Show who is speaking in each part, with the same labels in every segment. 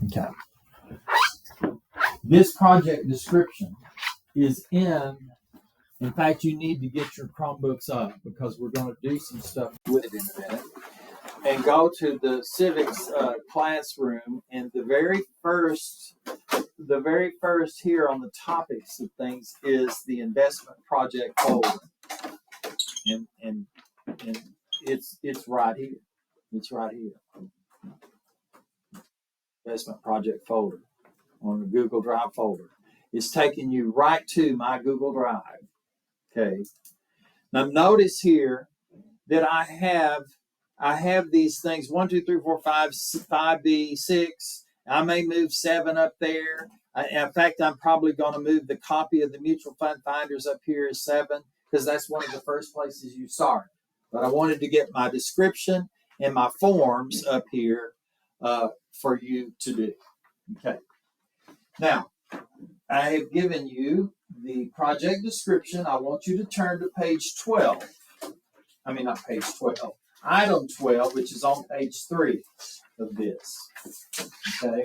Speaker 1: Okay. This project description is in fact, you need to get your Chromebooks up because we're going to do some stuff with it in a minute. And go to the civics classroom, and the very first here on the topics of things is the investment project folder, and it's right here. It's right here. Investment project folder on the Google Drive folder. It's taking you right to my Google Drive. Okay. Now notice here that I have these things 1, 2, 3, 4, 5, 5B, 6. I may move 7 up there. In fact, I'm probably going to move the copy of the mutual fund finders up here as 7 because that's one of the first places you start. But I wanted to get my description and my forms up here for you to do. Okay. Now, I have given you the project description. I want you to turn to page 12. I mean, not page 12. Item 12, which is on page 3 of this. Okay.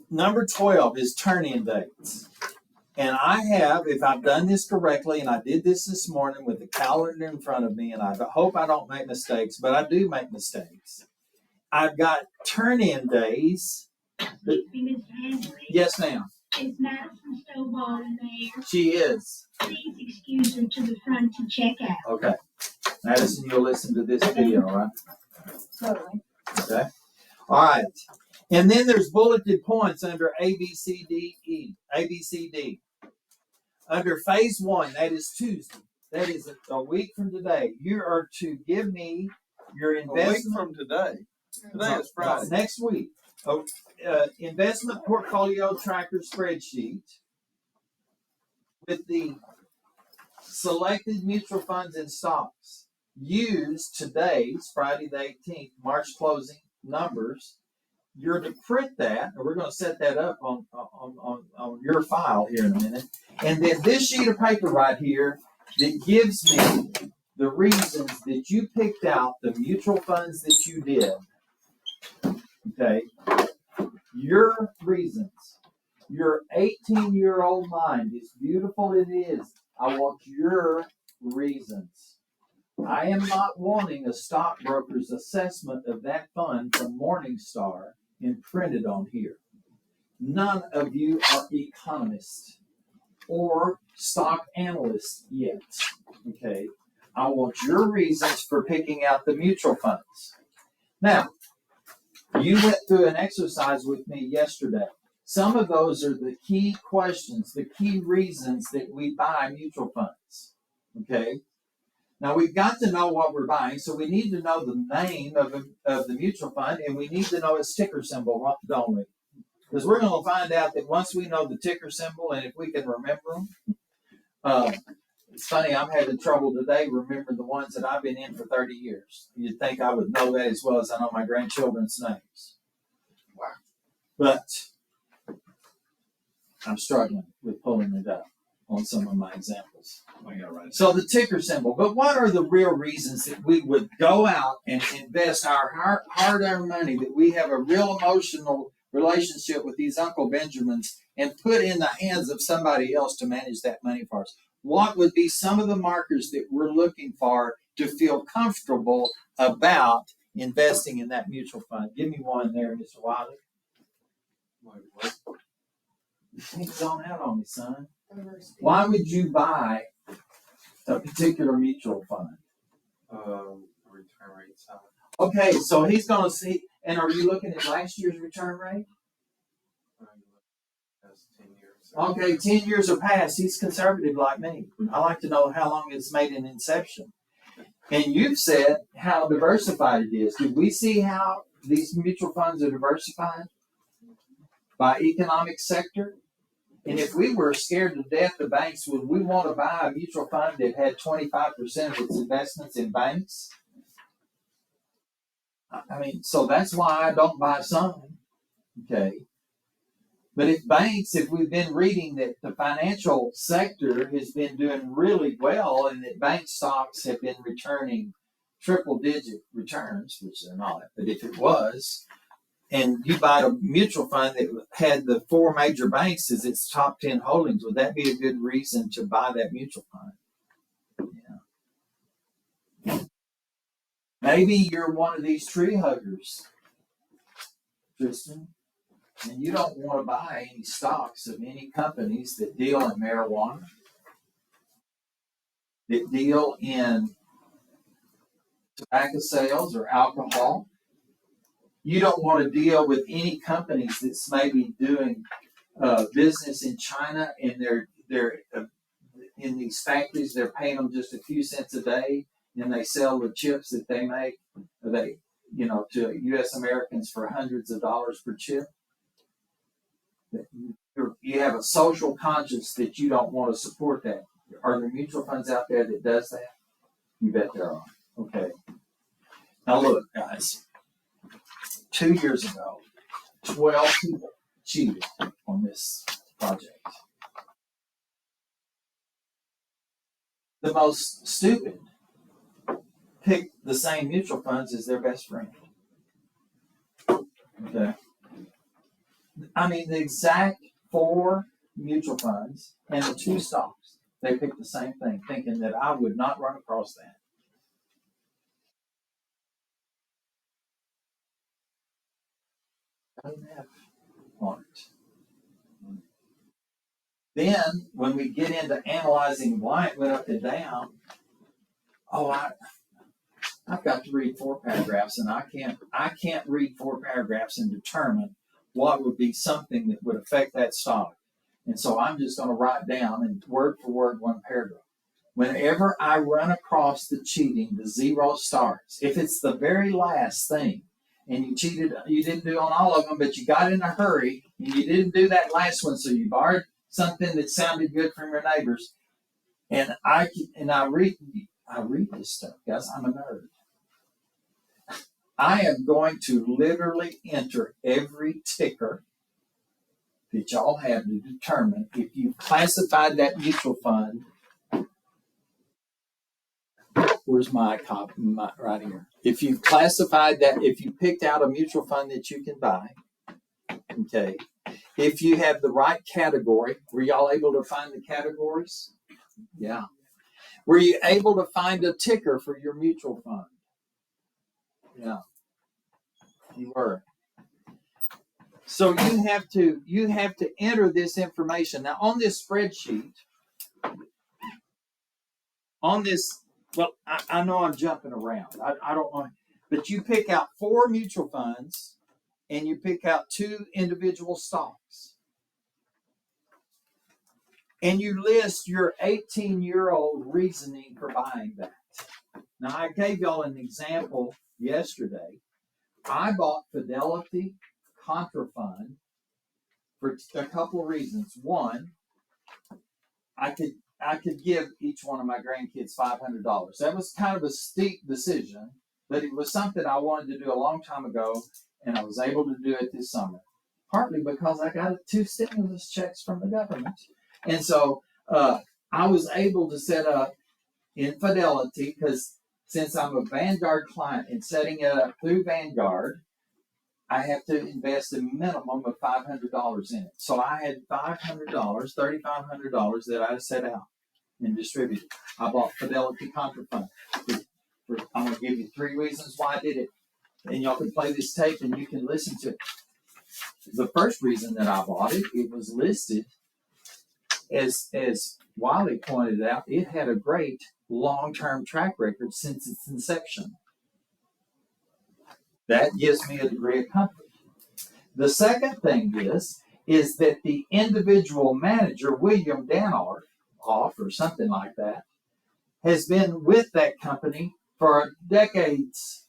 Speaker 1: Number 12 is turn-in dates. And I have, if I've done this correctly, and I did this morning with the calendar in front of me, and I hope I don't make mistakes, but I do make mistakes. I've got turn-in days. Yes, ma'am.
Speaker 2: Is Madison Stovall in there?
Speaker 1: She is.
Speaker 2: Please excuse her to the front to check out.
Speaker 1: Okay. Madison, you'll listen to this video, right?
Speaker 2: Totally.
Speaker 1: Okay. All right. And then there's bulleted points under A, B, C, D, E. A, B, C, D. Under phase 1, that is Tuesday. That is a week from today. You are to give me your investment.
Speaker 3: A week from today. Today is Friday.
Speaker 1: Next week. Investment portfolio tracker spreadsheet with the selected mutual funds and stocks. Use today's, Friday the 18th, March closing numbers. You're to print that, and we're going to set that up on your file here in a minute. And then this sheet of paper right here that gives me the reasons that you picked out the mutual funds that you did. Okay. Your reasons. Your 18-year-old mind, as beautiful it is, I want your reasons. I am not wanting a stockbroker's assessment of that fund from Morningstar and printed on here. None of you are economists or stock analysts yet. Okay. I want your reasons for picking out the mutual funds. Now, you went through an exercise with me yesterday. Some of those are the key questions, the key reasons that we buy mutual funds. Okay? Now, we've got to know what we're buying, so we need to know the name of the mutual fund, and we need to know its ticker symbol, don't we? Because we're going to find out that once we know the ticker symbol, and if we can remember them, it's funny, I'm having trouble today remembering the ones that I've been in for 30 years. You'd think I would know that as well as I know my grandchildren's names. Wow. But I'm struggling with pulling it up on some of my examples. So the ticker symbol. But what are the real reasons that we would go out and invest our hard-earned money, that we have a real emotional relationship with these Uncle Benjamins and put in the hands of somebody else to manage that money for us? What would be some of the markers that we're looking for to feel comfortable about investing in that mutual fund? Give me one there, Mr. Wiley. It's gone out on me, son. Why would you buy a particular mutual fund?
Speaker 3: Return rates.
Speaker 1: Okay, so he's going to see. And are you looking at last year's return rate? Okay, 10 years are past. He's conservative like me. I like to know how long it's made an inception. And you've said how diversified it is. Did we see how these mutual funds are diversified by economic sector? And if we were scared to death of banks, would we want to buy a mutual fund that had 25% of its investments in banks? I mean, so that's why I don't buy some. Okay. But if we've been reading that the financial sector has been doing really well and that bank stocks have been returning triple digit returns, which they're not, but if it was, and you buy a mutual fund that had the 4 major banks as its top 10 holdings, would that be a good reason to buy that mutual fund? Yeah. Maybe you're one of these tree huggers, Tristan, and you don't want to buy any stocks of any companies that deal in marijuana, that deal in tobacco sales or alcohol. You don't want to deal with any companies that's maybe doing business in China, and they're in these factories. They're paying them just a few cents a day, and they sell the chips that they make. To U.S. Americans for hundreds of dollars per chip. You have a social conscience that you don't want to support that. Are there mutual funds out there that does that? You bet there are. Okay. Now look, guys. 2 years ago, 12 people cheated on this project. The most stupid picked the same mutual funds as their best friend. Okay. I mean, the exact 4 mutual funds and the 2 stocks, they picked the same thing, thinking that I would not run across that. I didn't have on it. Then, when we get into analyzing why it went up and down, I've got to read 4 paragraphs, and I can't read 4 paragraphs and determine what would be something that would affect that stock. And so I'm just going to write down, and word for word, 1 paragraph. Whenever I run across the cheating, the 0 starts. If it's the very last thing, and you cheated, you didn't do on all of them, but you got in a hurry, and you didn't do that last one, so you borrowed something that sounded good from your neighbors. And I read this stuff, guys. I'm a nerd. I am going to literally enter every ticker that y'all have to determine if you've classified that mutual fund. Where's my copy? Right here. If you've classified that, if you picked out a mutual fund that you can buy, okay. If you have the right category, were y'all able to find the categories? Yeah. Were you able to find a ticker for your mutual fund? Yeah. You were. So you have to enter this information. Now on this spreadsheet, I know I'm jumping around. I don't want to, but you pick out 4 mutual funds and you pick out 2 individual stocks. And you list your 18-year-old reasoning for buying that. Now I gave y'all an example yesterday. I bought Fidelity Contra Fund for a couple of reasons. One, I could give each one of my grandkids $500. That was kind of a steep decision, but it was something I wanted to do a long time ago, and I was able to do it this summer. Partly because I got 2 stimulus checks from the government. And so I was able to set up in Fidelity, because since I'm a Vanguard client and setting it up through Vanguard, I have to invest a minimum of $500 in it. So I had $500, $3,500 that I set out and distributed. I bought Fidelity Contra Fund. I'm going to give you 3 reasons why I did it. And y'all can play this tape and you can listen to it. The first reason that I bought it, it was listed as Wiley pointed out, it had a great long-term track record since its inception. That gives me a degree of comfort. The second thing is that the individual manager, William Danoff, or something like that, has been with that company for decades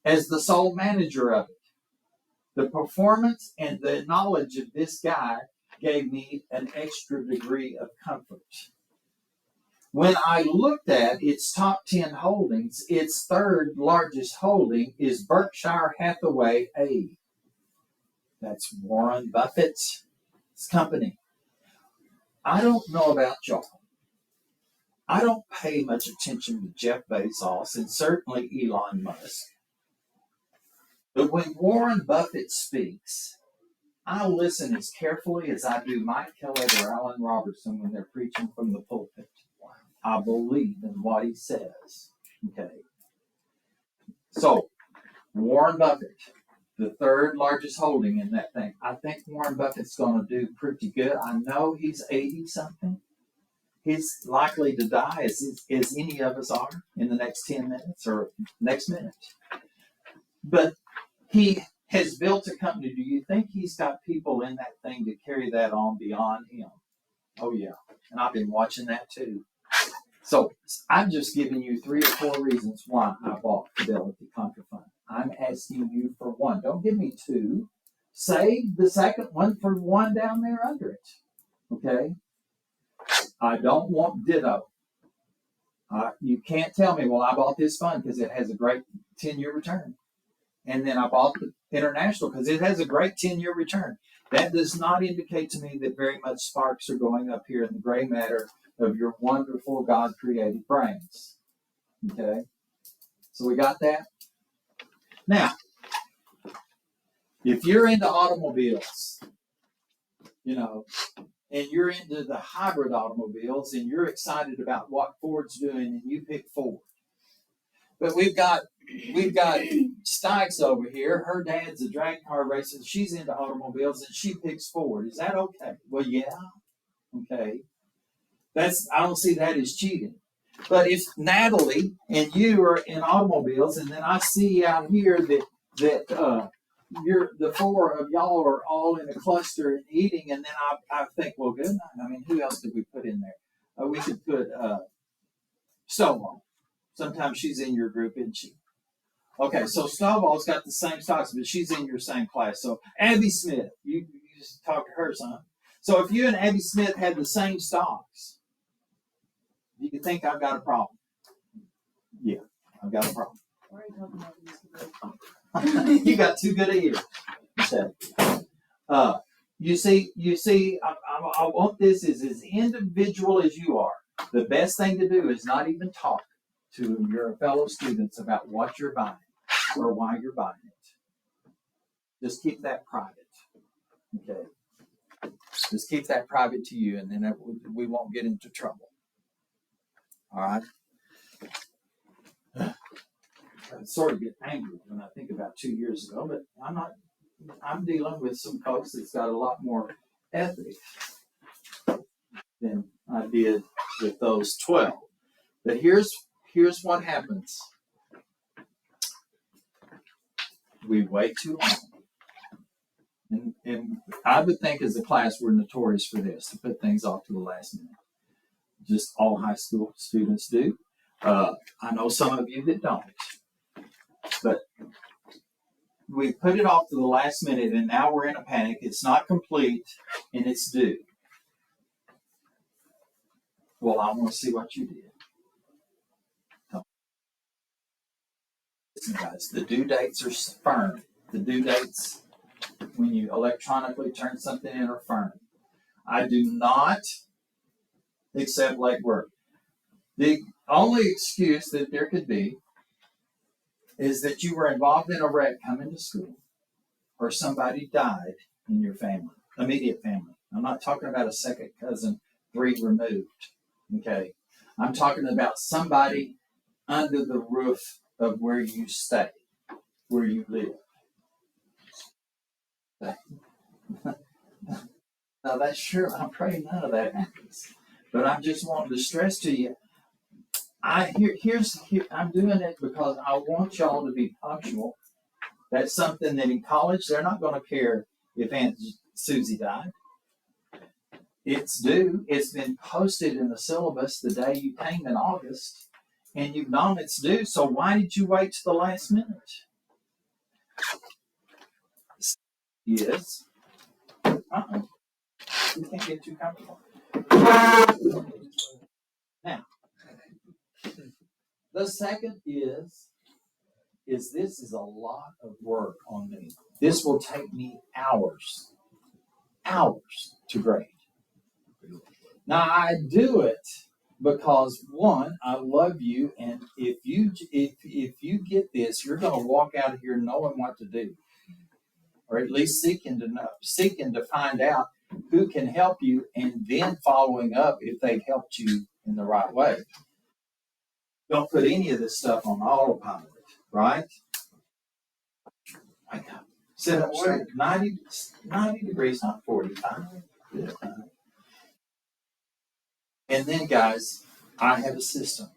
Speaker 1: as the sole manager of it. The performance and the knowledge of this guy gave me an extra degree of comfort. When I looked at its top 10 holdings, its 3rd largest holding is Berkshire Hathaway A. That's Warren Buffett's company. I don't know about y'all, I don't pay much attention to Jeff Bezos and certainly Elon Musk. But when Warren Buffett speaks, I listen as carefully as I do Mike Kellett or Alan Robertson when they're preaching from the pulpit. I believe in what he says. Okay. So, Warren Buffett, the third largest holding in that thing. I think Warren Buffett's going to do pretty good. I know he's 80-something. He's likely to die as any of us are in the next 10 minutes or next minute. But he has built a company. Do you think he's got people in that thing to carry that on beyond him? Oh, yeah. And I've been watching that too. So I'm just giving you 3 or 4 reasons why I bought Fidelity Contra Fund. I'm asking you for one. Don't give me 2. Save the second one for one down there under it. Okay? I don't want ditto. You can't tell me, well, I bought this fund because it has a great 10-year return. And then I bought the international because it has a great 10-year return. That does not indicate to me that very much sparks are going up here in the gray matter of your wonderful God-created brains. Okay? So we got that? Now, if you're into automobiles, and you're into the hybrid automobiles and you're excited about what Ford's doing and you pick Ford. But we've got Stikes over here. Her dad's a drag car racer. She's into automobiles and she picks Ford. Is that okay? Well, yeah. Okay. I don't see that as cheating. But if Natalie and you are in automobiles, and then I see out here that the 4 of y'all are all in a cluster and eating, and then I think, well, good night. I mean, who else did we put in there? We could put Stonewall. Sometimes she's in your group, isn't she? Okay, so Stonewall's got the same stocks, but she's in your same class. So Abby Smith, you just talk to her, son. So if you and Abby Smith had the same stocks, do you think I've got a problem? Yeah, I've got a problem.
Speaker 4: Why are you talking about these?
Speaker 1: You got too good a ear. You see, I want this as individual as you are. The best thing to do is not even talk to your fellow students about what you're buying or why you're buying it. Just keep that private. Okay? Just keep that private to you, and then we won't get into trouble. All right? I sort of get angry when I think about 2 years ago, but I'm dealing with some folks that's got a lot more ethics than I did with those 12. But here's what happens. We wait too long. And I would think as a class we're notorious for this, to put things off to the last minute. Just all high school students do. I know some of you that don't. But we put it off to the last minute, and now we're in a panic. It's not complete, and it's due. Well, I want to see what you did. Listen, guys, the due dates are firm. The due dates, when you electronically turn something in, are firm. I do not accept late work. The only excuse that there could be is that you were involved in a wreck coming to school, or somebody died in your family, immediate family. I'm not talking about a second cousin 3 removed. Okay, I'm talking about somebody under the roof of where you stay, where you live. Now that's sure. I'm praying none of that happens, but I'm just wanting to stress to you. I'm doing it because I want y'all to be punctual. That's something that in college they're not going to care if Aunt Susie died. It's due. It's been posted in the syllabus the day you came in August, and you've known it's due. So why did you wait to the last minute? Yes. You can't get too comfortable. Now, the second is this is a lot of work on me. This will take me hours to grade. Now, I do it because one, I love you, and if you get this, you're going to walk out of here knowing what to do, or at least seeking to find out who can help you, and then following up if they've helped you in the right way. Don't put any of this stuff on autopilot, right? I got sit up straight, 90 degrees, not 45. Yeah. And then, guys, I have a system.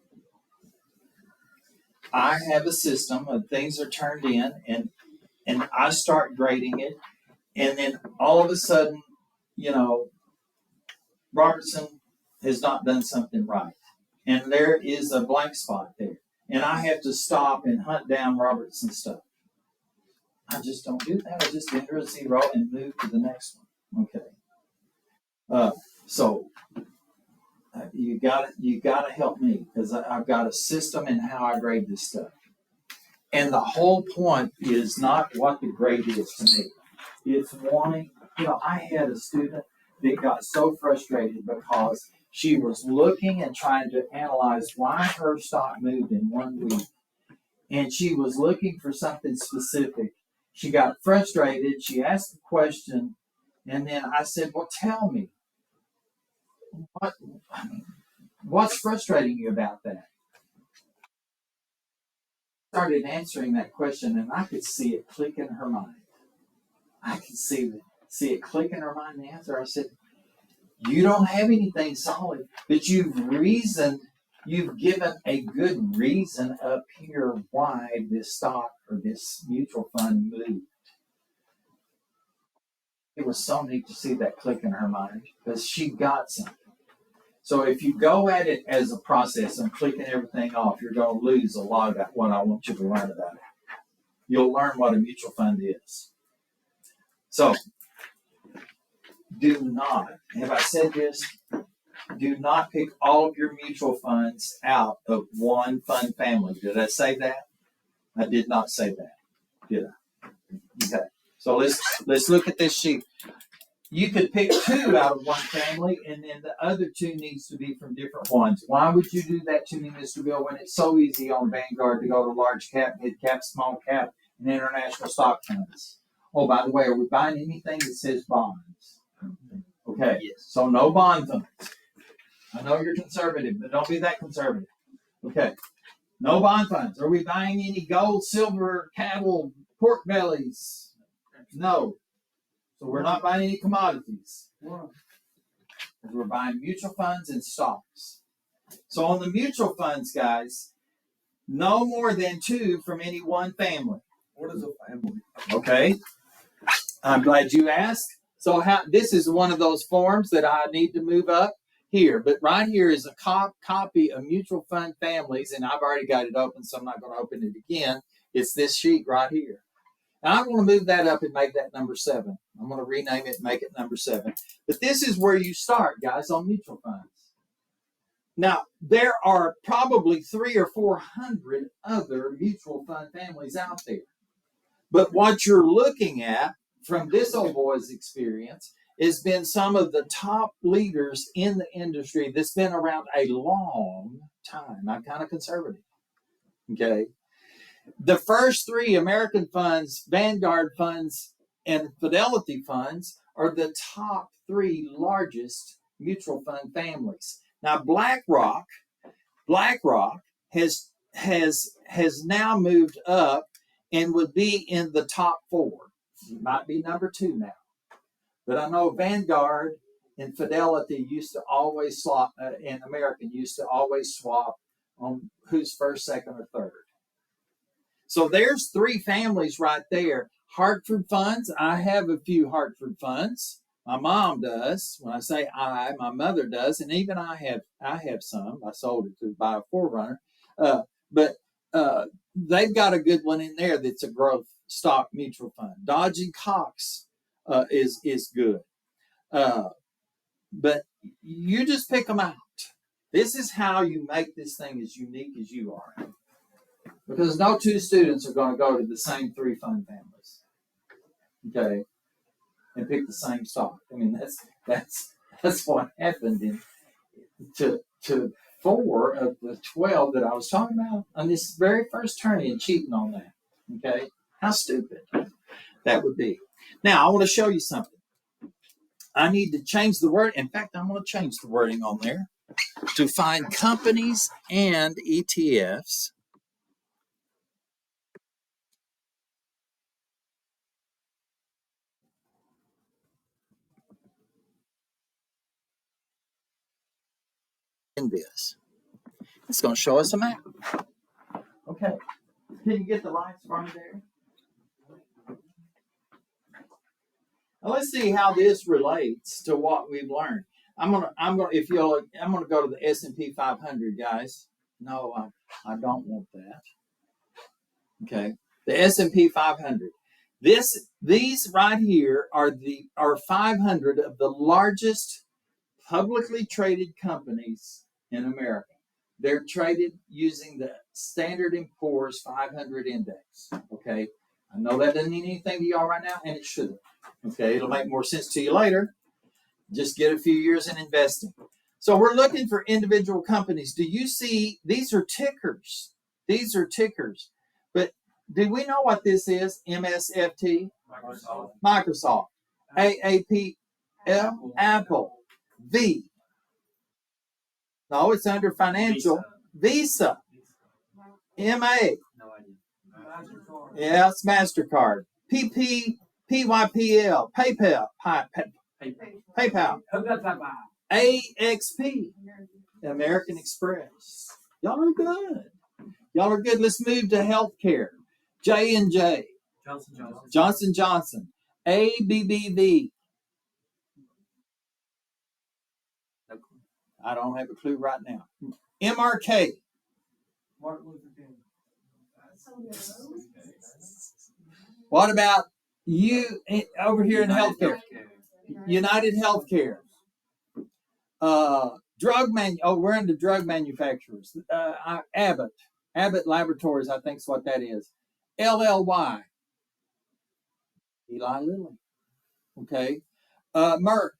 Speaker 1: I have a system of things are turned in, and I start grading it, and then all of a sudden, Robertson has not done something right, and there is a blank spot there, and I have to stop and hunt down Robertson's stuff. I just don't do that. I just enter a 0 and move to the next one. Okay. So you gotta help me, because I've got a system in how I grade this stuff. And the whole point is not what the grade is to me. It's wanting, I had a student that got so frustrated because she was looking and trying to analyze why her stock moved in 1 week. And she was looking for something specific. She got frustrated. She asked a question. And then I said, well, tell me, what's frustrating you about that? Started answering that question, and I could see it click in her mind. I could see it click in her mind. The answer, I said, you don't have anything solid, but you've given a good reason up here why this stock or this mutual fund moved. It was so neat to see that click in her mind, because she got something. So if you go at it as a process and clicking everything off, you're going to lose a lot of what I want you to learn about it. You'll learn what a mutual fund is. So do not, have I said this? Do not pick all of your mutual funds out of one fund family. Did I say that? I did not say that, did I? Okay. So let's look at this sheet. You could pick 2 out of one family, and then the other 2 needs to be from different ones. Why would you do that to me, Mr. Bill, when it's so easy on Vanguard to go to large cap, mid cap, small cap, and international stock funds? Oh, by the way, are we buying anything that says bonds? Okay.
Speaker 3: Yes.
Speaker 1: So no bond funds. I know you're conservative, but don't be that conservative. Okay. No bond funds. Are we buying any gold, silver, cattle, pork bellies? No. So we're not buying any commodities. We're buying mutual funds and stocks. So on the mutual funds, guys, no more than 2 from any one family.
Speaker 3: What is a family?
Speaker 1: Okay. I'm glad you asked. So this is one of those forms that I need to move up here. But right here is a copy of mutual fund families, and I've already got it open, so I'm not going to open it again. It's this sheet right here. And I'm going to move that up and make that number 7. I'm going to rename it and make it number 7. But this is where you start, guys, on mutual funds. Now, there are probably 300 or 400 other mutual fund families out there. But what you're looking at from this old boy's experience has been some of the top leaders in the industry that's been around a long time. I'm kind of conservative. Okay. The first 3 American funds, Vanguard funds, and Fidelity funds are the top 3 largest mutual fund families. Now, BlackRock has now moved up and would be in the top 4. It might be number 2 now. But I know Vanguard and Fidelity used to always swap, and American used to always swap on who's first, second, or third. So there's 3 families right there. Hartford funds. I have a few Hartford funds. My mom does. When I say I, my mother does, and even I have some. I sold it to buy a Forerunner. But they've got a good one in there that's a growth stock mutual fund. Dodge and Cox is good. But you just pick them out. This is how you make this thing as unique as you are. Because no 2 students are going to go to the same 3 fund families, okay, and pick the same stock. I mean, that's what happened. To 4 of the 12 that I was talking about on this very first turn-in cheating on that. Okay? How stupid that would be. Now, I want to show you something. I need to change the word. In fact, I'm going to change the wording on there to find companies and ETFs. In this. It's going to show us a map. Okay. Can you get the lights from there? Now let's see how this relates to what we've learned. I'm gonna go to the S&P 500, guys. No, I don't want that. Okay, the S&P 500. These right here are 500 of the largest publicly traded companies in America. They're traded using the Standard & Poor's 500 index. Okay, I know that doesn't mean anything to y'all right now, and it shouldn't. Okay, it'll make more sense to you later. Just get a few years in investing. So we're looking for individual companies. Do you see, these are tickers. These are tickers. But do we know what this is? MSFT? Microsoft. AAPL? Apple. V. No, it's under financial. Visa. MA.
Speaker 3: No idea.
Speaker 1: Yeah, it's MasterCard. PYPL. PayPal. PayPal. AXP. American Express. Y'all are good. Y'all are good. Let's move to healthcare. J&J. Johnson Johnson. ABBV. I don't have a clue right now. MRK.
Speaker 3: Martin Luther King.
Speaker 1: What about you over here in healthcare? United Healthcare. We're into drug manufacturers. Abbott. Abbott Laboratories, I think is what that is. LLY. Eli Lilly. Okay. Merck.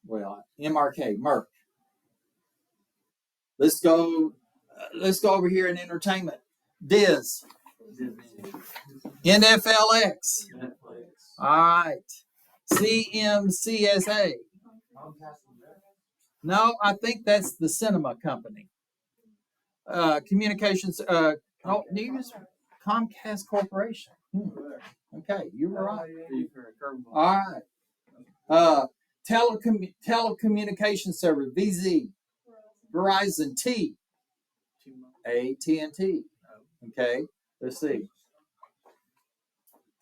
Speaker 1: Well, MRK. Merck. Let's go over here in entertainment. Diz. NFLX. All right. CMCSA. No, I think that's the cinema company. Communications. News. Comcast Corporation. Okay, you were right. All right. Telecommunications service. VZ. Verizon. T. AT&T. Okay, let's see.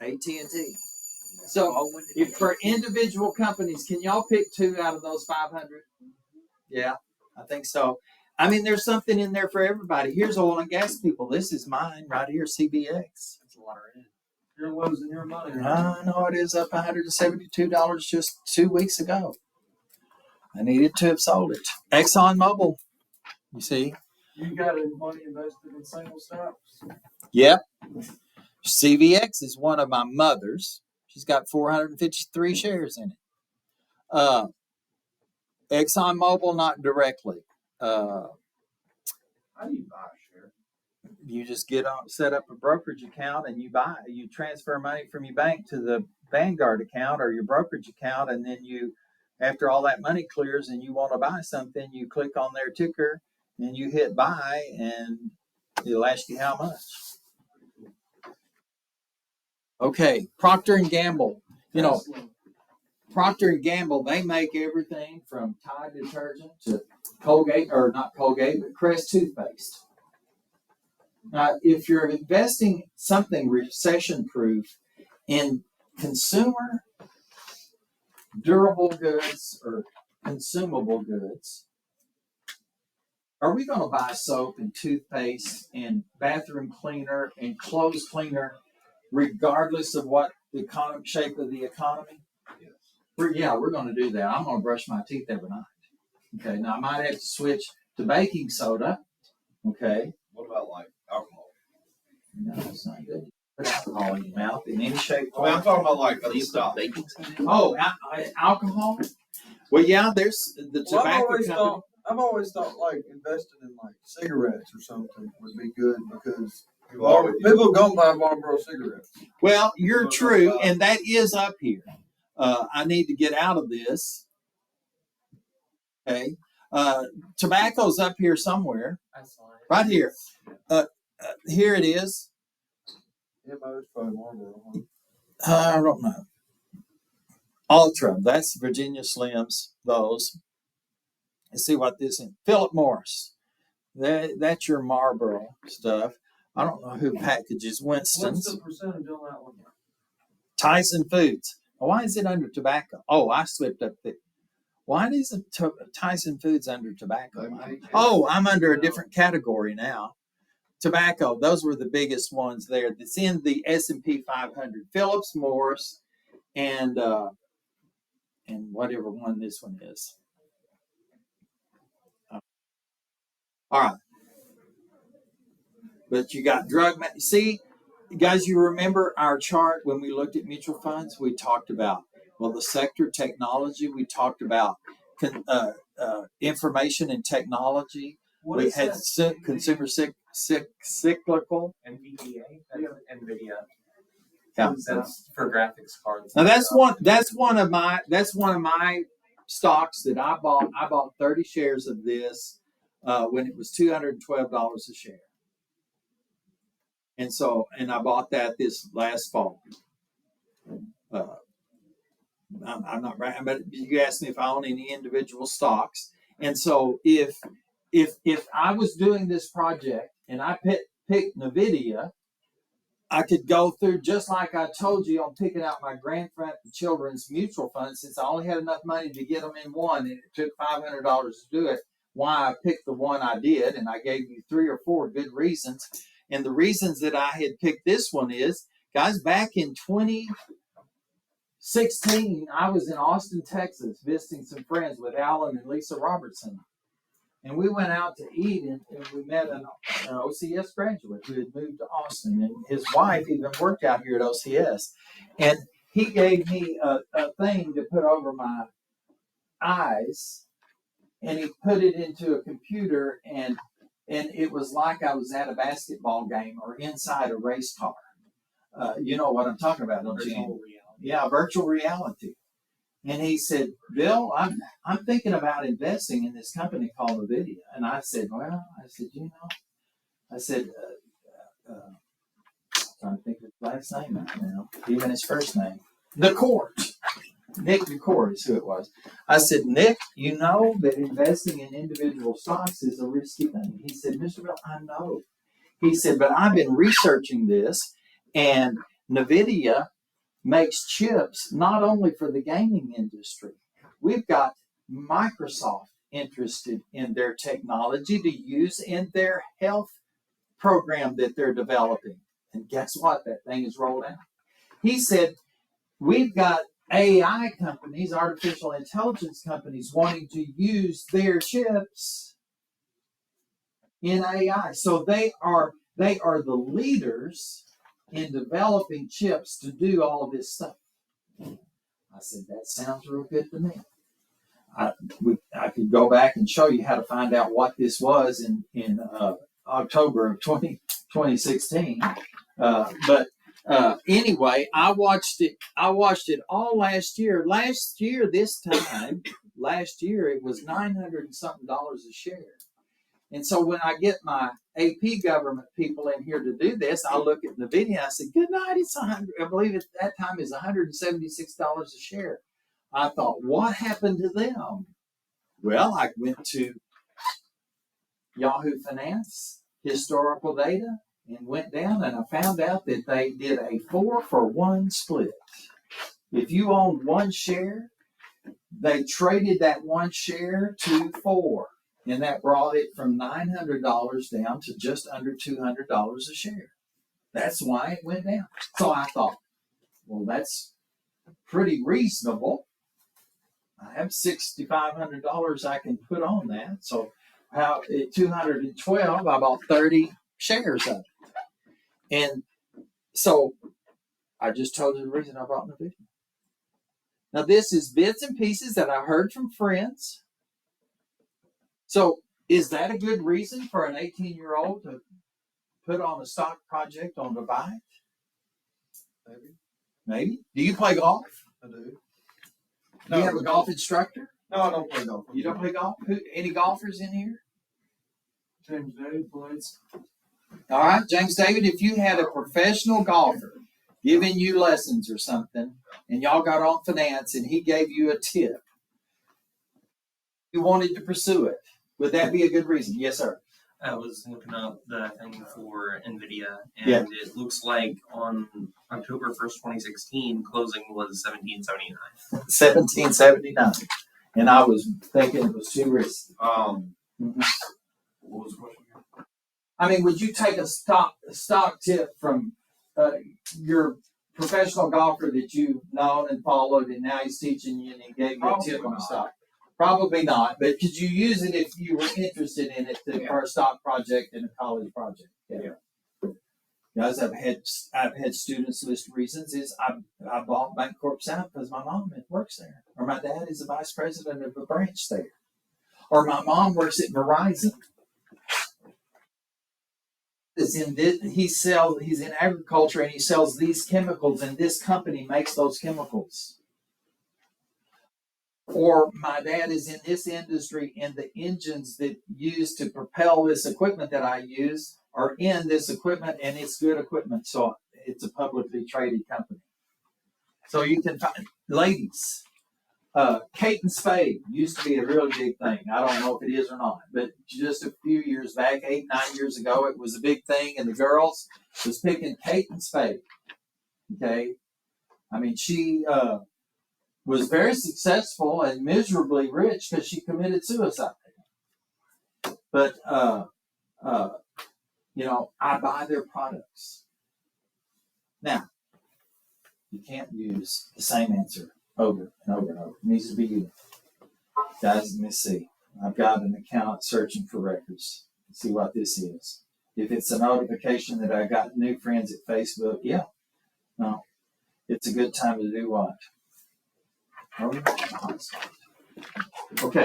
Speaker 1: AT&T. So, if for individual companies, can y'all pick 2 out of those 500? Yeah, I think so. I mean, there's something in there for everybody. Here's oil and gas people. This is mine right here, CBX.
Speaker 3: That's a lot of rent. You're losing your money.
Speaker 1: I know it is up $172 just 2 weeks ago. I needed to have sold it. ExxonMobil, you see.
Speaker 3: You got money invested in single stocks?
Speaker 1: Yep. CVX is one of my mother's. She's got 453 shares in it. ExxonMobil, not directly.
Speaker 3: How do you buy a share?
Speaker 1: You just set up a brokerage account and you transfer money from your bank to the Vanguard account or your brokerage account, and then after all that money clears and you want to buy something, you click on their ticker and you hit buy, and it'll ask you how much. Okay, Procter & Gamble. You know, Procter & Gamble, they make everything from Tide detergent to Colgate, or not Colgate, but Crest toothpaste. Now, if you're investing something recession-proof in consumer durable goods or consumable goods, are we going to buy soap and toothpaste and bathroom cleaner and clothes cleaner regardless of what the shape of the economy?
Speaker 3: Yes.
Speaker 1: We're going to do that. I'm going to brush my teeth every night. Okay, now I might have to switch to baking soda. Okay.
Speaker 5: What about like alcohol?
Speaker 1: No, that's not good. Put alcohol in your mouth in any shape.
Speaker 5: I mean, I'm talking about like other stuff.
Speaker 1: Oh, alcohol? Well, yeah, there's the tobacco company.
Speaker 3: I've always thought like investing in like cigarettes or something would be good because
Speaker 5: People always-
Speaker 3: people don't buy Marlboro cigarettes.
Speaker 1: Well, you're true, and that is up here. I need to get out of this. Okay. Tobacco's up here somewhere.
Speaker 6: I saw it.
Speaker 1: Right here. Here it is.
Speaker 3: Yeah, but it's probably Marlboro. Huh?
Speaker 1: I don't know. Ultra. That's Virginia Slims. Those. Let's see what this is. Philip Morris. That's your Marlboro stuff. I don't know who packages Winston's.
Speaker 3: What's the percentage on that one?
Speaker 1: Tyson Foods. Why is it under tobacco? Oh, I slipped up there. Why is it Tyson Foods under tobacco? Oh, I'm under a different category now. Tobacco. Those were the biggest ones there. That's in the S&P 500. Phillips Morris and whatever one this one is. All right. But you got see, guys, you remember our chart when we looked at mutual funds? We talked about, well, the sector technology. We talked about information and technology. We had consumer cyclical.
Speaker 6: NVDA, that's NVIDIA.
Speaker 1: Yeah.
Speaker 6: That's for graphics cards.
Speaker 1: Now that's one of my stocks that I bought. I bought 30 shares of this when it was $212 a share. And I bought that this last fall. I'm not right, but you asked me if I own any individual stocks. And so if I was doing this project and I picked NVIDIA, I could go through just like I told you on picking out my grandchildren's mutual fund. Since I only had enough money to get them in one, and it took $500 to do it. Why I picked the one I did, and I gave you 3 or 4 good reasons. And the reasons that I had picked this one is, guys, back in 2016, I was in Austin, Texas, visiting some friends with Alan and Lisa Robertson. And we went out to eat, and we met an OCS graduate who had moved to Austin. And his wife even worked out here at OCS. And he gave me a thing to put over my eyes, and he put it into a computer, and it was like I was at a basketball game or inside a race car. You know what I'm talking about, don't you?
Speaker 6: Virtual reality.
Speaker 1: Yeah, virtual reality. And he said, Bill, I'm thinking about investing in this company called NVIDIA. And I said, trying to think of his last name right now, even his first name. NiCourt. Nick NiCourt is who it was. I said, Nick, you know that investing in individual stocks is a risky thing. He said, Mr. Bill, I know. He said, but I've been researching this, and NVIDIA makes chips not only for the gaming industry. We've got Microsoft interested in their technology to use in their health program that they're developing. And guess what? That thing is rolled out. He said, we've got AI companies, artificial intelligence companies, wanting to use their chips in AI. So they are the leaders in developing chips to do all of this stuff. I said, that sounds real good to me. I could go back and show you how to find out what this was in October of 2016. But anyway, I watched it all last year. Last year, it was $900 and something a share. And so when I get my AP government people in here to do this, I look at NVIDIA. I said, good night. It's I believe at that time is $176 a share. I thought, what happened to them? Well, I went to Yahoo Finance, historical data, and went down, and I found out that they did a 4-for-1 split. If you owned one share, they traded that one share to 4. And that brought it from $900 down to just under $200 a share. That's why it went down. So I thought, well, that's pretty reasonable. I have $6,500 I can put on that. So at 212, I bought 30 shares of it. And so I just told you the reason I bought NVIDIA. Now, this is bits and pieces that I heard from friends. So is that a good reason for an 18-year-old to put on a stock project on the bike?
Speaker 3: Maybe,
Speaker 1: Maybe. Do you play golf?
Speaker 3: I do.
Speaker 1: Do you have a golf instructor?
Speaker 3: No, I don't play golf.
Speaker 1: You don't play golf? Any golfers in here?
Speaker 7: James Day plays.
Speaker 1: All right, James David, if you had a professional golfer giving you lessons or something, and y'all got on finance and he gave you a tip, you wanted to pursue it, would that be a good reason? Yes, sir.
Speaker 6: I was looking up the thing for NVIDIA, and
Speaker 1: Yeah.
Speaker 6: it looks like on October 1st, 2016, closing was $17.79.
Speaker 1: 1779. And I was thinking it was too risky.
Speaker 5: What was the question?
Speaker 1: I mean, would you take a stock tip from your professional golfer that you've known and followed, and now he's teaching you and he gave you a tip
Speaker 5: Probably
Speaker 1: on
Speaker 5: not.
Speaker 1: stock? Probably not, but could you use it if you were interested in it for a stock project and a college project? Guys, I've had students list reasons is I bought Bancorp South because my mom works there, or my dad is the vice president of a branch there, or my mom works at Verizon. He's in agriculture and he sells these chemicals, and this company makes those chemicals. Or my dad is in this industry and the engines that use to propel this equipment that I use are in this equipment, and it's good equipment. So it's a publicly traded company. So you can find, ladies, Kate and Spade used to be a really big thing. I don't know if it is or not, but just a few years back, 8, 9 years ago, it was a big thing, and the girls was picking Kate and Spade. Okay. I mean, she, was very successful and miserably rich because she committed suicide. But I buy their products. Now, you can't use the same answer over and over and over. It needs to be you. Guys, let me see. I've got an account searching for records. Let's see what this is. If it's a notification that I got new friends at Facebook, yeah. No. It's a good time to do what? Okay.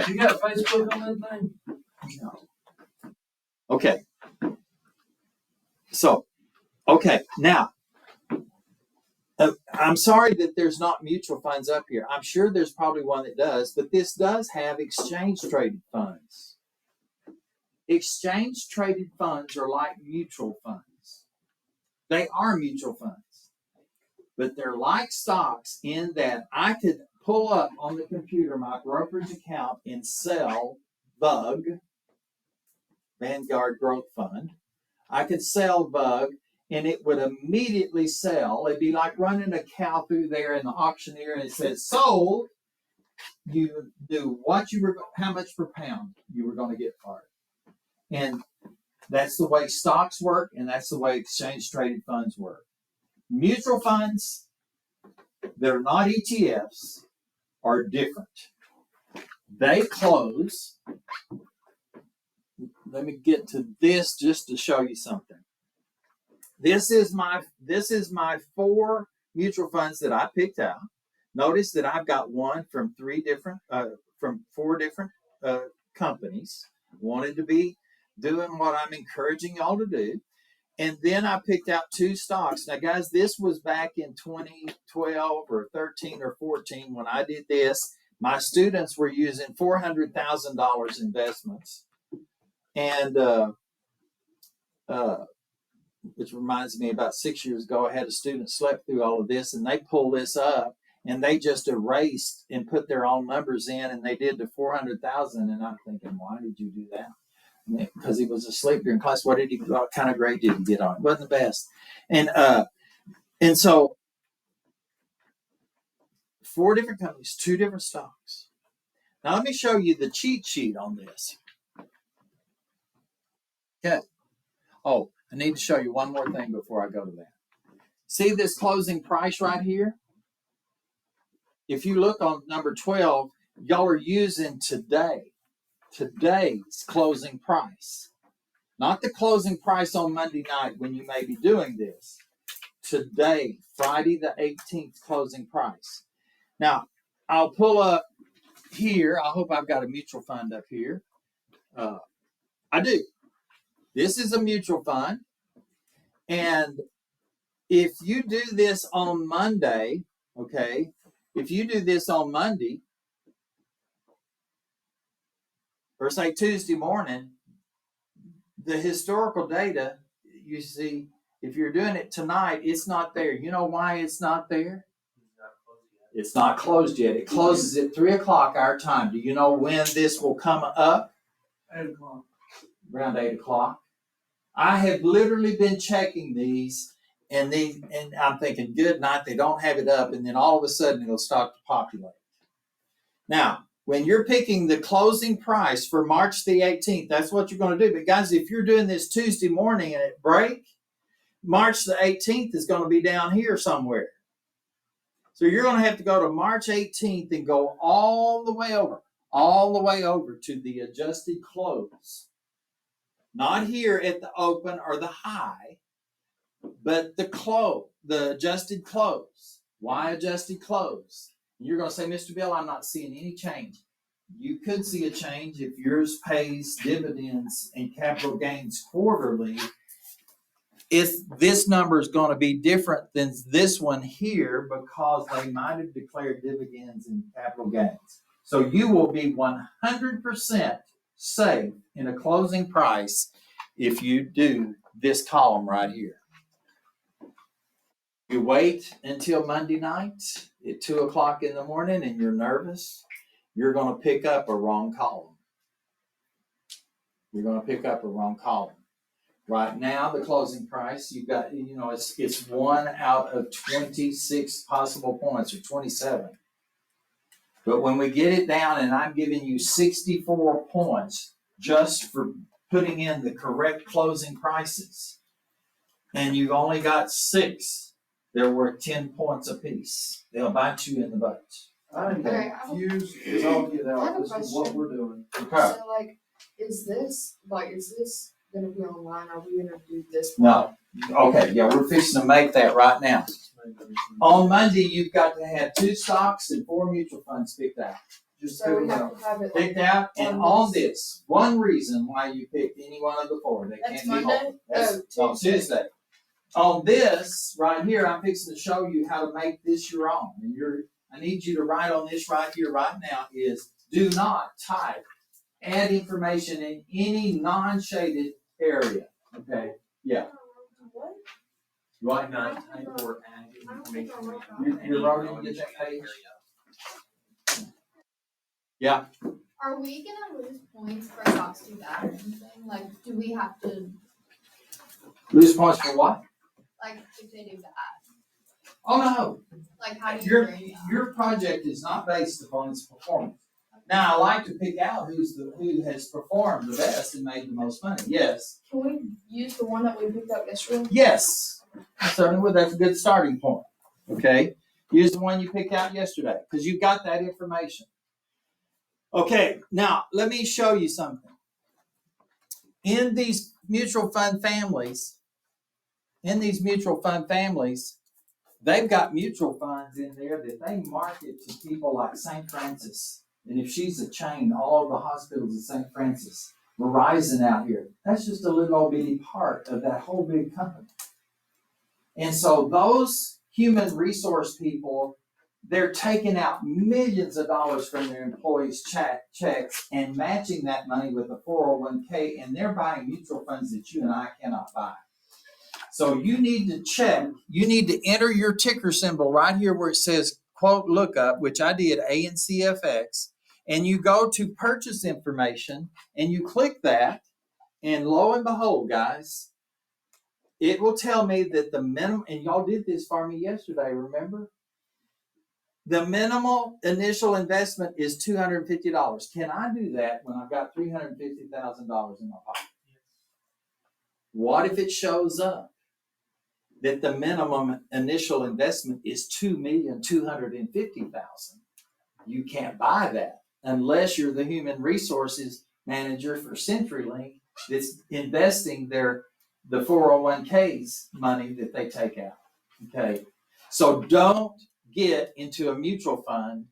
Speaker 7: You got Facebook on that thing?
Speaker 1: Okay. So, okay. Now, I'm sorry that there's not mutual funds up here. I'm sure there's probably one that does, but this does have exchange traded funds. Exchange traded funds are like mutual funds. They are mutual funds, but they're like stocks in that I could pull up on the computer my brokerage account and sell VUG, Vanguard Growth Fund. I could sell VUG and it would immediately sell. It'd be like running a cow through there in the auctioneer and it says sold. You knew how much per pound you were going to get for it. And that's the way stocks work, and that's the way exchange traded funds work. Mutual funds that are not ETFs are different. They close. Let me get to this just to show you something. This is my 4 mutual funds that I picked out. Notice that I've got one from 4 different companies. Wanted to be doing what I'm encouraging y'all to do. And then I picked out 2 stocks. Now, guys, this was back in 2012 or 13 or 14 when I did this. My students were using $400,000 investments. And which reminds me, about 6 years ago, I had a student slept through all of this, and they pulled this up, and they just erased and put their own numbers in, and they did the 400,000. And I'm thinking, why did you do that? Because he was asleep during class. What kind of grade did he get on? It wasn't the best. And so 4 different companies, 2 different stocks. Now let me show you the cheat sheet on this. Okay. Oh, I need to show you one more thing before I go to that. See this closing price right here? If you look on number 12, y'all are using today's closing price. Not the closing price on Monday night when you may be doing this. Today, Friday the 18th closing price. Now, I'll pull up here. I hope I've got a mutual fund up here. I do. This is a mutual fund. And if you do this on Monday, okay, if you do this on Monday, or say Tuesday morning, the historical data, you see, if you're doing it tonight, it's not there. You know why it's not there? It's not closed yet. It closes at 3 o'clock our time. Do you know when this will come up?
Speaker 7: 8 o'clock.
Speaker 1: Around 8 o'clock. I have literally been checking these, and I'm thinking, good night, they don't have it up, and then all of a sudden it'll start to populate. Now, when you're picking the closing price for March the 18th, that's what you're going to do. But guys, if you're doing this Tuesday morning and it break, March the 18th is going to be down here somewhere. So you're going to have to go to March 18th and go all the way over to the adjusted close. Not here at the open or the high, but the adjusted close. Why adjusted close? You're going to say, Mr. Bill, I'm not seeing any change. You could see a change if yours pays dividends and capital gains quarterly. This number is going to be different than this one here because they might have declared dividends and capital gains. So you will be 100% safe in a closing price if you do this column right here. You wait until Monday night at 2 o'clock in the morning and you're nervous, you're going to pick up a wrong column. You're going to pick up a wrong column. Right now, the closing price, you've got, it's 1 out of 26 possible points, or 27. But when we get it down, and I'm giving you 64 points just for putting in the correct closing prices, and you've only got 6, they're worth 10 points apiece. They'll bite you in the butt.
Speaker 3: I'm
Speaker 8: Okay,
Speaker 3: confused because I'll get
Speaker 8: I have
Speaker 3: out.
Speaker 8: a
Speaker 3: This is what
Speaker 8: question.
Speaker 3: we're doing.
Speaker 1: Okay.
Speaker 8: So like, is this gonna be online? Are we gonna do this?
Speaker 1: No. Okay, yeah, we're fixing to make that right now. On Monday, you've got to have 2 stocks and 4 mutual funds picked out. Just
Speaker 8: So we
Speaker 1: pick them
Speaker 8: have
Speaker 1: out.
Speaker 8: to have it
Speaker 1: Picked
Speaker 8: like,
Speaker 1: out, and on this, one reason why you picked any one of the 4, they
Speaker 8: that's
Speaker 1: can't be
Speaker 8: Monday?
Speaker 1: whole. That's on
Speaker 8: Tuesday.
Speaker 1: Tuesday. On this, right here, I'm fixing to show you how to make this your own. And I need you to write on this right here, right now, is do not type, add information in any non-shaded area, okay? Yeah.
Speaker 8: What?
Speaker 1: Right
Speaker 6: Not
Speaker 1: now,
Speaker 6: time for add information.
Speaker 1: You're already gonna get that page? Yeah.
Speaker 8: Are we gonna lose points for stocks do that or anything? Like, do we have to,
Speaker 1: Lose points for what?
Speaker 8: like, if they do that?
Speaker 1: Oh, no.
Speaker 8: Like, how do you
Speaker 1: Your,
Speaker 8: grade that?
Speaker 1: your project is not based upon its performance. Now, I like to pick out who has performed the best and made the most money. Yes.
Speaker 8: Can we use the one that we picked up yesterday?
Speaker 1: Yes. Certainly would. That's a good starting point. Okay. Use the one you picked out yesterday because you got that information. Okay. Now, let me show you something. In these mutual fund families, they've got mutual funds in there that they market to people like St. Francis. And if she's a chain, all of the hospitals in St. Francis, Verizon out here, that's just a little old bitty part of that whole big company. And so those human resource people, they're taking out millions of dollars from their employees' checks and matching that money with a 401k, and they're buying mutual funds that you and I cannot buy. So you need to check, you need to enter your ticker symbol right here where it says quote lookup, which I did, ANCFX, and you go to purchase information and you click that, and lo and behold, guys, it will tell me that the minimum, and y'all did this for me yesterday, remember? The minimal initial investment is $250. Can I do that when I've got $350,000 in my pocket? What if it shows up that the minimum initial investment is $2,250,000? You can't buy that unless you're the human resources manager for CenturyLink that's investing the 401ks money that they take out. Okay, so don't get into a mutual fund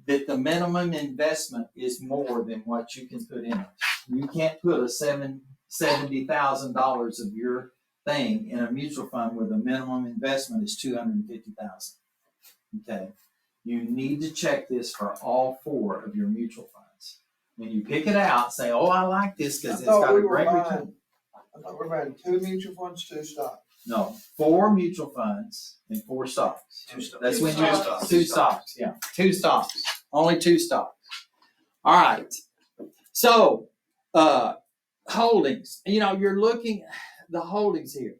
Speaker 1: that the minimum investment is more than what you can put in it. You can't put a $70,000 of your thing in a mutual fund where the minimum investment is $250,000. Okay, you need to check this for all 4 of your mutual funds. When you pick it out, say, "Oh, I like this because it's got a great return."
Speaker 3: I thought we were buying 2 mutual funds, 2 stocks.
Speaker 1: No, 4 mutual funds and 4 stocks.
Speaker 6: 2 stocks.
Speaker 1: That's when
Speaker 6: Two
Speaker 1: you
Speaker 6: stocks.
Speaker 1: 2 stocks. Yeah, 2 stocks. Only 2 stocks. All right. So, holdings. You're looking the holdings here.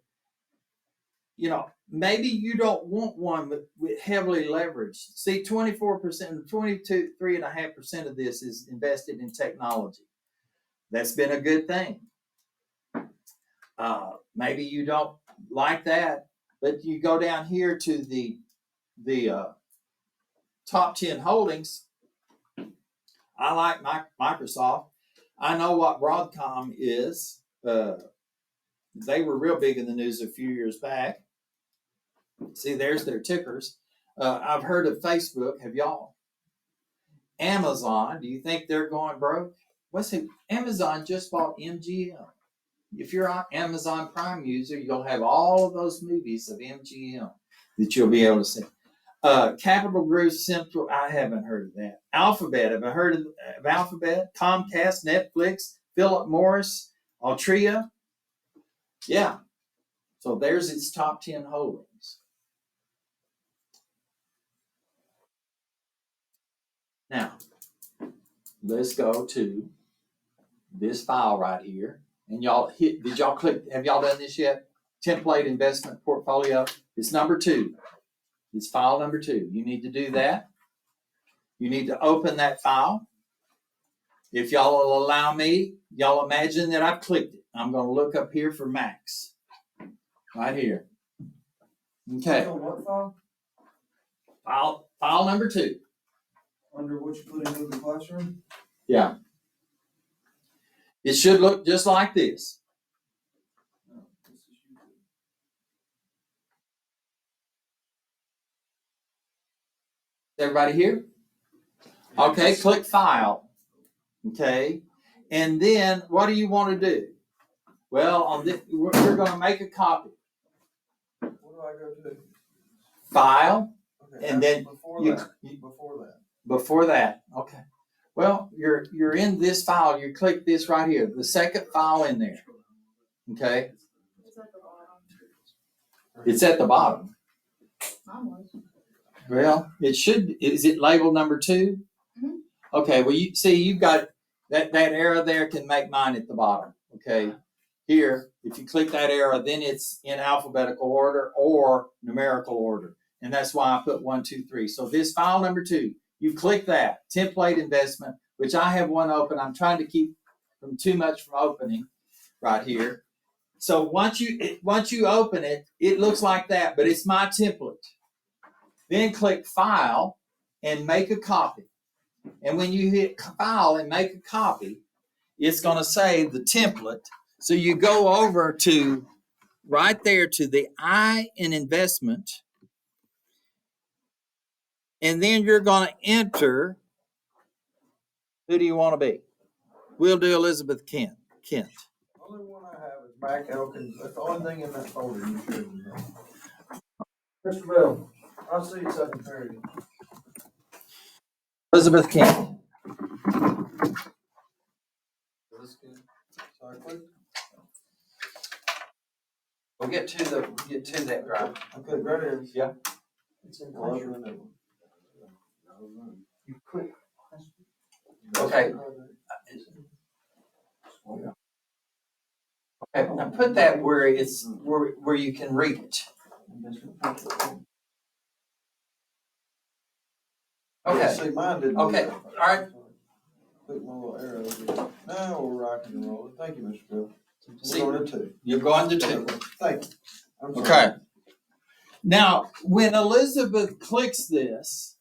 Speaker 1: Maybe you don't want one with heavily leveraged. See, 24%, 3.5% of this is invested in technology. That's been a good thing. Maybe you don't like that, but you go down here to the top 10 holdings. I like Microsoft. I know what Broadcom is. They were real big in the news a few years back. See, there's their tickers. I've heard of Facebook. Have y'all? Amazon. Do you think they're going broke? Amazon just bought MGM. If you're an Amazon Prime user, you'll have all of those movies of MGM that you'll be able to see. Capital Group Central, I haven't heard of that. Alphabet, have I heard of Alphabet? Comcast, Netflix, Philip Morris, Altria. Yeah. So there's its top 10 holdings. Now, let's go to this file right here. And did y'all click, have y'all done this yet? Template investment portfolio. It's number 2. It's file number 2. You need to do that. You need to open that file. If y'all will allow me, y'all imagine that I've clicked it. I'm going to look up here for Max. Right here. Okay.
Speaker 7: On what file?
Speaker 1: File number 2.
Speaker 7: Under what you put into the classroom?
Speaker 1: Yeah. It should look just like this. Everybody here? Okay, click File. Okay. And then what do you want to do? Well, on this, we're going to make a copy.
Speaker 3: What do I go to?
Speaker 1: File,
Speaker 3: Okay,
Speaker 1: and then
Speaker 3: before
Speaker 1: you-
Speaker 3: that. Before that.
Speaker 1: before that. Okay. Well, you're in this file. You click this right here, the second file in there. Okay.
Speaker 8: It's at the bottom.
Speaker 1: It's at the bottom.
Speaker 8: Mine was.
Speaker 1: Well, it should. Is it labeled number 2?
Speaker 8: Mhm.
Speaker 1: Okay. Well, you see, you've got that arrow there can make mine at the bottom. Okay. Here, if you click that arrow, then it's in alphabetical order or numerical order, and that's why I put 1, 2, 3. So this file number 2, you click that template investment, which I have one open. I'm trying to keep from too much from opening right here. So once you open it, it looks like that, but it's my template. Then click File and make a copy. And when you hit File and make a copy, it's going to say the template. So you go over to right there to the I in investment. And then you're going to enter, who do you want to be? We'll do Elizabeth Kent.
Speaker 3: The only one I have is Mac Elkins. That's the only thing in that folder you should know. Mr. Bell, I'll see you at 7:30.
Speaker 1: Elizabeth Kent.
Speaker 3: So I clicked.
Speaker 1: We'll get to that drive.
Speaker 3: Okay, right here.
Speaker 1: Yeah.
Speaker 3: It's in classroom.
Speaker 1: You click. Okay. Okay, now put that where it's where you can read it. Okay.
Speaker 3: See, mine didn't.
Speaker 1: Okay, all right.
Speaker 3: Click my little arrow. Now we're rocking and rolling. Thank you, Mr. Bill.
Speaker 1: See,
Speaker 3: We're going to 2.
Speaker 1: you're going to 2.
Speaker 3: Thank you. I'm sorry.
Speaker 1: Okay. Now, when Elizabeth clicks this,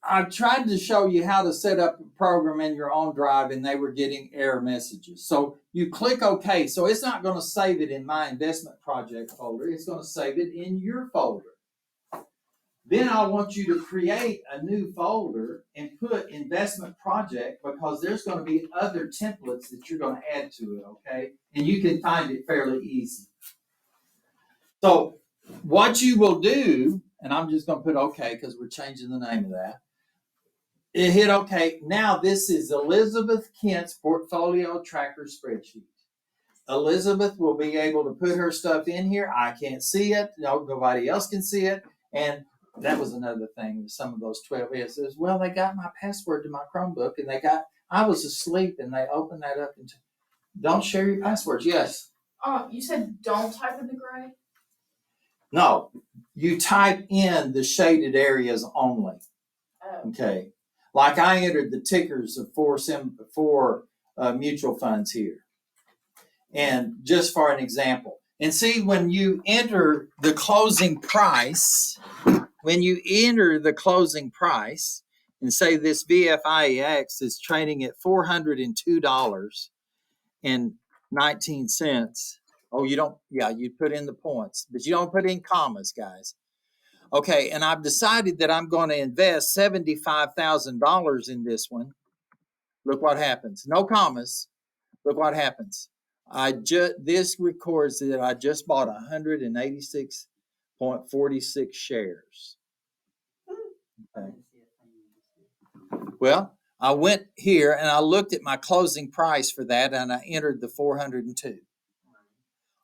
Speaker 1: I tried to show you how to set up a program in your own drive, and they were getting error messages. So you click OK. So it's not going to save it in my investment project folder. It's going to save it in your folder. Then I want you to create a new folder and put investment project because there's going to be other templates that you're going to add to it, okay? And you can find it fairly easy. So what you will do, and I'm just going to put okay because we're changing the name of that. It hit okay. Now this is Elizabeth Kent's portfolio tracker spreadsheet. Elizabeth will be able to put her stuff in here. I can't see it. No, nobody else can see it. And that was another thing. Some of those 12 it says, well, they got my password to my Chromebook, and I was asleep, and they opened that up and don't share your passwords. Yes.
Speaker 8: You said don't type in the gray?
Speaker 1: No. You type in the shaded areas only.
Speaker 8: Oh.
Speaker 1: Okay. Like I entered the tickers of four mutual funds here. And just for an example, and see when you enter the closing price, and say this VFIEX is trading at $402.19. Oh, you put in the points, but you don't put in commas, guys. Okay, and I've decided that I'm going to invest $75,000 in this one. Look what happens. No commas. Look what happens. This records that I just bought 186.46 shares. Okay. Well, I went here and I looked at my closing price for that and I entered the 402.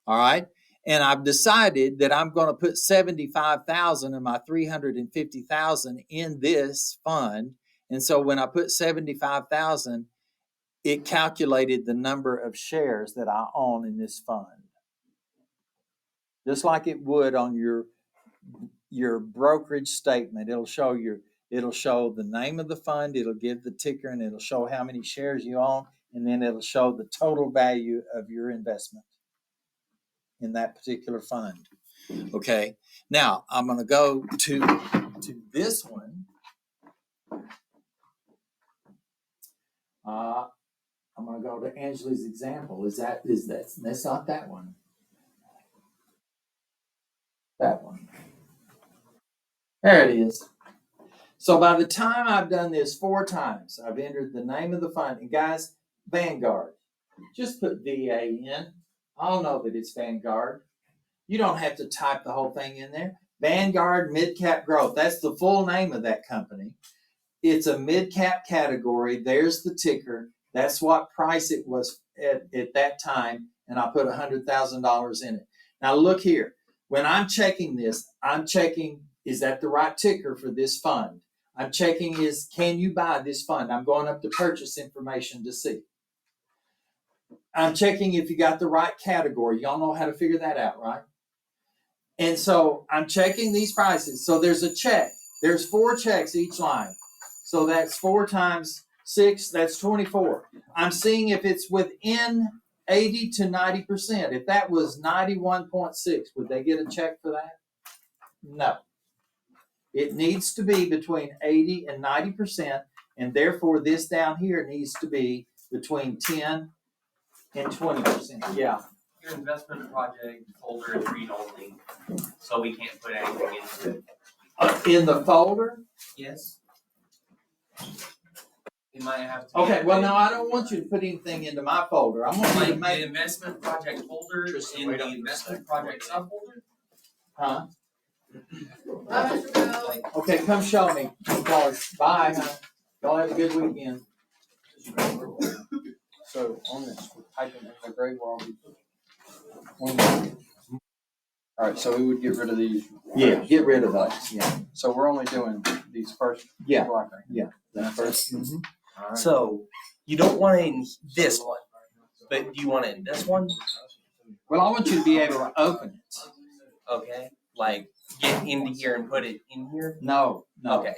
Speaker 1: All right. And I've decided that I'm going to put 75,000 of my 350,000 in this fund. And so when I put 75,000, it calculated the number of shares that I own in this fund. Just like it would on your brokerage statement. It'll show the name of the fund, it'll give the ticker, and it'll show how many shares you own, and then it'll show the total value of your investment in that particular fund. Okay. Now I'm going to go to this one. I'm going to go to Angela's example. That's not that one. That one. There it is. So by the time I've done this 4 times, I've entered the name of the fund. And guys, Vanguard. Just put VA in. I'll know that it's Vanguard. You don't have to type the whole thing in there. Vanguard Mid-Cap Growth. That's the full name of that company. It's a mid-cap category. There's the ticker. That's what price it was at that time. And I put $100,000 in it. Now look here. When I'm checking this, I'm checking, is that the right ticker for this fund? I'm checking can you buy this fund? I'm going up to purchase information to see. I'm checking if you got the right category. Y'all know how to figure that out, right? And so I'm checking these prices. So there's a check. There's 4 checks each line. So that's 4 times 6, that's 24. I'm seeing if it's within 80 to 90%. If that was 91.6, would they get a check for that? No. It needs to be between 80 and 90%, and therefore this down here needs to be between 10 and 20%. Yeah.
Speaker 6: Your investment project folder is read only, so we can't put anything into it.
Speaker 1: In the folder?
Speaker 6: Yes. You might have to.
Speaker 1: Okay, well, no, I don't want you to put anything into my folder. I'm going to
Speaker 6: Like
Speaker 1: make.
Speaker 6: the investment project folder in the investment project subfolder?
Speaker 1: Huh?
Speaker 8: Mr. Bill.
Speaker 1: Okay, come show me. Bye, huh? Y'all have a good weekend.
Speaker 3: So on this, we're typing in the gray while we. All right, so we would get rid of these.
Speaker 1: Yeah, get rid of those. Yeah.
Speaker 3: So we're only doing these first.
Speaker 1: Yeah.
Speaker 3: Black right?
Speaker 1: Yeah.
Speaker 3: That first.
Speaker 1: Mhm.
Speaker 3: All right.
Speaker 6: So you don't want it in this one, but do you want it in this one?
Speaker 1: Well, I want you to be able to open it.
Speaker 6: Okay. Like get into here and put it in here?
Speaker 1: No.
Speaker 6: Okay.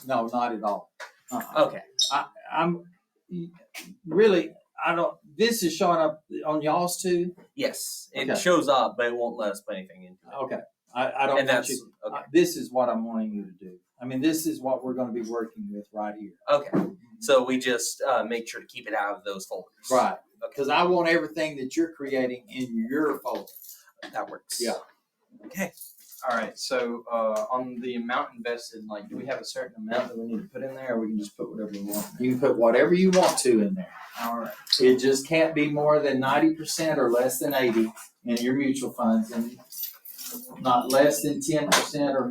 Speaker 1: No, not at all. Uh-uh.
Speaker 6: Okay.
Speaker 1: I'm really, this is showing up on y'all's too?
Speaker 6: Yes. It
Speaker 1: Okay.
Speaker 6: shows up, but it won't let us put anything into it.
Speaker 1: Okay. I don't
Speaker 6: And
Speaker 1: want
Speaker 6: that's
Speaker 1: you.
Speaker 6: okay.
Speaker 1: This is what I'm wanting you to do. I mean, this is what we're going to be working with right here.
Speaker 6: Okay. So we just make sure to keep it out of those folders.
Speaker 1: Right. Because I want everything that you're creating in your folder.
Speaker 6: That works.
Speaker 1: Yeah.
Speaker 6: Okay.
Speaker 9: All right, so, on the amount invested, like, do we have a certain amount that we need to put in there, or we can just put whatever we want?
Speaker 1: You can put whatever you want to in there.
Speaker 9: All right.
Speaker 1: It just can't be more than 90% or less than 80 in your mutual funds, and not less than 10% or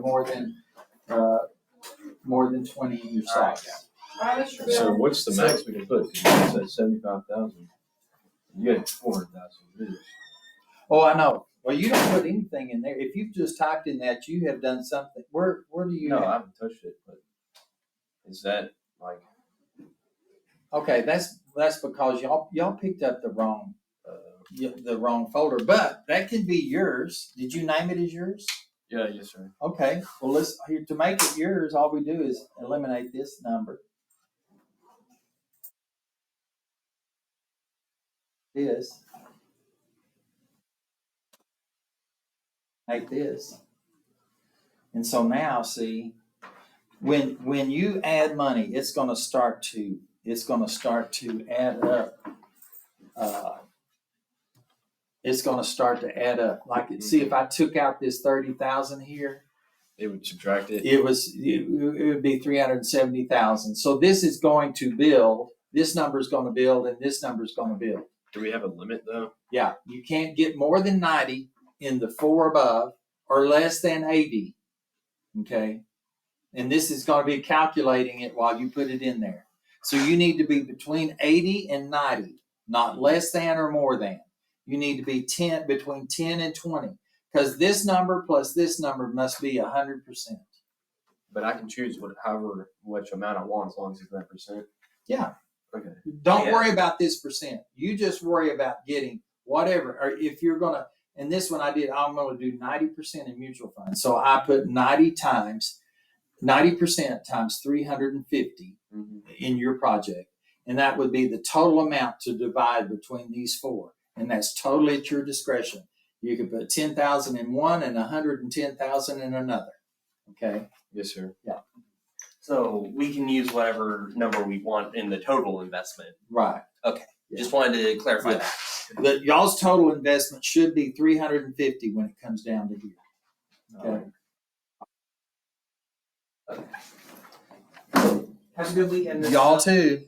Speaker 1: more than 20 in your stocks.
Speaker 4: Alright, Mr.
Speaker 5: So
Speaker 4: Bill.
Speaker 5: what's the max we can put? 'Cause you said 75,000. You had 400,000.
Speaker 1: Oh, I know. Well, you don't put anything in there. If you've just typed in that, you have done something. Where do you?
Speaker 5: No, I haven't touched it, but is that like,
Speaker 1: Okay, that's because y'all picked up the wrong folder. But that can be yours. Did you name it as yours?
Speaker 5: yeah, yes, sir.
Speaker 1: Okay. Well, let's here to make it yours. All we do is eliminate this number. This. Make this. And so now, see, when you add money, it's going to start to add up. It's going to start to add up. Like, see, if I took out this 30,000 here,
Speaker 5: It would subtract it.
Speaker 1: it would be 370,000. So this is going to build. This number is going to build, and this number is going to build.
Speaker 5: Do we have a limit though?
Speaker 1: Yeah, you can't get more than 90 in the four above, or less than 80. Okay, and this is going to be calculating it while you put it in there. So you need to be between 80 and 90, not less than or more than. You need to be between 10 and 20, because this number plus this number must be 100%.
Speaker 5: But I can choose however much amount I want as long as it's that percent.
Speaker 1: Yeah.
Speaker 5: Okay.
Speaker 1: Don't
Speaker 6: Yeah.
Speaker 1: worry about this percent. You just worry about getting whatever. Or if you're gonna, and this one I'm gonna do 90% in mutual funds. So I put 90% times 350 in your project, and that would be the total amount to divide between these four. And that's totally at your discretion. You could put 10,000 in one and 110,000 in another. Okay.
Speaker 5: Yes, sir.
Speaker 6: So we can use whatever number we want in the total investment.
Speaker 1: Right. Yeah.
Speaker 6: Just wanted to clarify
Speaker 1: Yeah.
Speaker 6: that.
Speaker 1: But y'all's total investment should be 350 when it comes down to here. Okay.
Speaker 6: Have a good weekend.
Speaker 1: Y'all too.